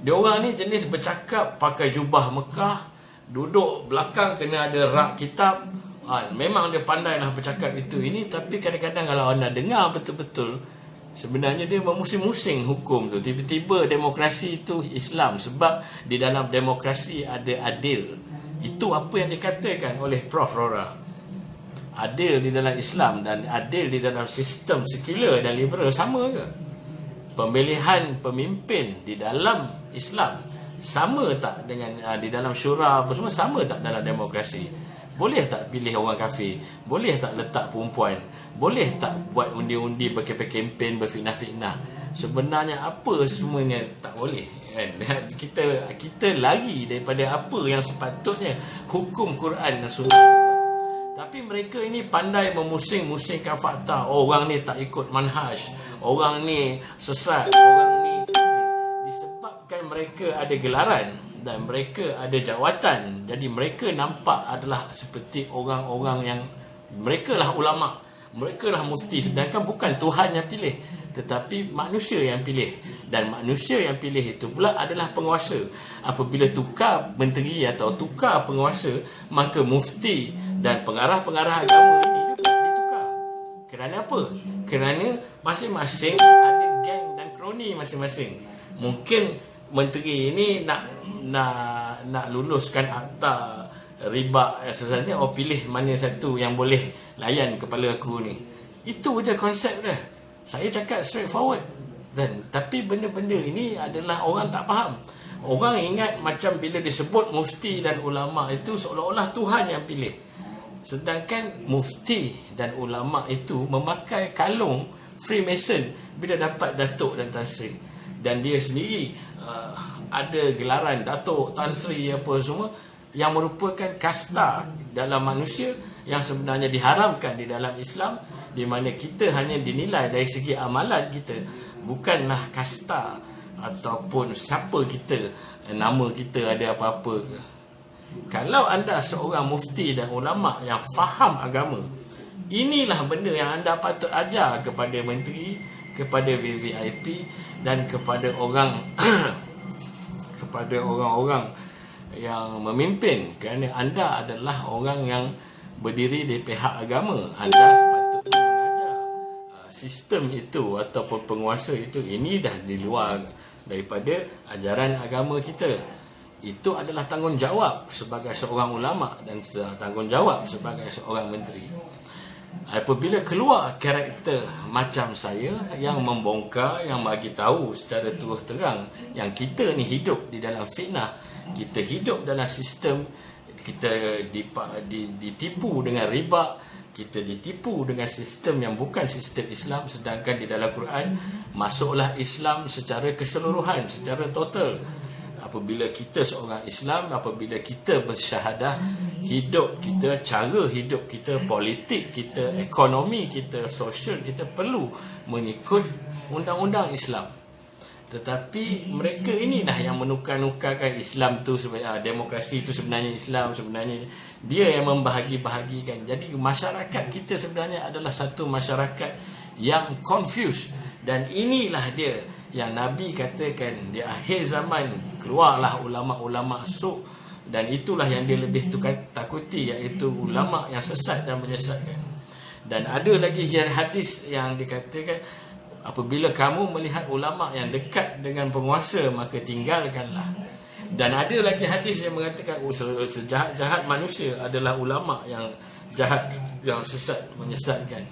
Diorang ni jenis bercakap pakai jubah Mekah, duduk belakang kena ada rak kitab. Memang dia pandai lah bercakap itu ini. Tapi kadang-kadang kalau anda dengar betul-betul, sebenarnya dia bermusing-musing hukum tu. Tiba-tiba demokrasi itu Islam, sebab di dalam demokrasi ada adil. Itu apa yang dikatakan oleh Prof. Rora. Adil di dalam Islam dan adil di dalam sistem sekular dan liberal sama ke? Pemilihan pemimpin di dalam Islam sama tak dengan di dalam syura apa semua, sama tak dalam demokrasi? Boleh tak pilih orang kafir? Boleh tak letak perempuan? Boleh tak buat undi-undi berkempen-kempen, berfitnah-fitnah? Sebenarnya apa semuanya tak boleh, kan? Kita lari daripada apa yang sepatutnya hukum Quran dan Sunnah tu. Tapi mereka ini pandai memusing-musingkan fakta. Orang ni tak ikut manhaj, orang ni sesat, orang ni. Disebabkan mereka ada gelaran dan mereka ada jawatan, jadi mereka nampak adalah seperti orang-orang yang mereka lah ulama', mereka lah mufti, sedangkan bukan Tuhan yang pilih, tetapi manusia yang pilih. Dan manusia yang pilih itu pula adalah penguasa. Apabila tukar menteri atau tukar penguasa, maka mufti dan pengarah-pengarah agama ini juga ditukar. Kerana apa? Kerana masing-masing ada geng dan kroni masing-masing. Mungkin menteri ini nak luluskan akta riba sebenarnya, pilih mana satu yang boleh layan kepala aku ni. Itu je konsep dia. Saya cakap straightforward. Tapi benda-benda ini adalah orang tak faham. Orang ingat macam bila disebut mufti dan ulama itu seolah-olah Tuhan yang pilih. Sedangkan mufti dan ulama itu memakai kalung Freemason bila dapat Datuk dan Tan Sri. Dan dia sendiri ada gelaran Datuk, Tan Sri apa semua, yang merupakan kasta dalam manusia yang sebenarnya diharamkan di dalam Islam, di mana kita hanya dinilai dari segi amalan kita, bukanlah kasta ataupun siapa kita, nama kita ada apa-apa ke. Kalau anda seorang mufti dan ulama yang faham agama, inilah benda yang anda patut ajar kepada menteri, kepada VVIP dan kepada orang kepada orang-orang yang memimpin, kerana anda adalah orang yang berdiri di pihak agama. Anda sepatutnya mengajar sistem itu ataupun penguasa itu. Ini dah di luar daripada ajaran agama kita. Itu adalah tanggungjawab sebagai seorang ulama dan tanggungjawab sebagai seorang menteri. Apabila keluar karakter macam saya yang membongkar, yang bagi tahu secara terus terang yang kita ni hidup di dalam fitnah, kita hidup dalam sistem, kita ditipu dengan riba, kita ditipu dengan sistem yang bukan sistem Islam, sedangkan di dalam Quran masuklah Islam secara keseluruhan, secara total. Apabila kita seorang Islam, apabila kita bersyahadah, hidup kita, cara hidup kita, politik kita, ekonomi kita, sosial kita perlu mengikut undang-undang Islam. Tetapi mereka inilah yang menukar-nukarkan Islam tu sebenarnya, demokrasi itu sebenarnya Islam, sebenarnya dia yang membahagi-bahagikan. Jadi masyarakat kita sebenarnya adalah satu masyarakat yang confused. Dan inilah dia yang Nabi katakan di akhir zaman keluarlah ulama-ulama su', dan itulah yang dia lebih takuti, iaitu ulama yang sesat dan menyesatkan. Dan ada lagi hadis yang dikatakan, apabila kamu melihat ulama yang dekat dengan penguasa, maka tinggalkanlah. Dan ada lagi hadis yang mengatakan sejahat-jahat manusia adalah ulama yang jahat, yang sesat, menyesatkan.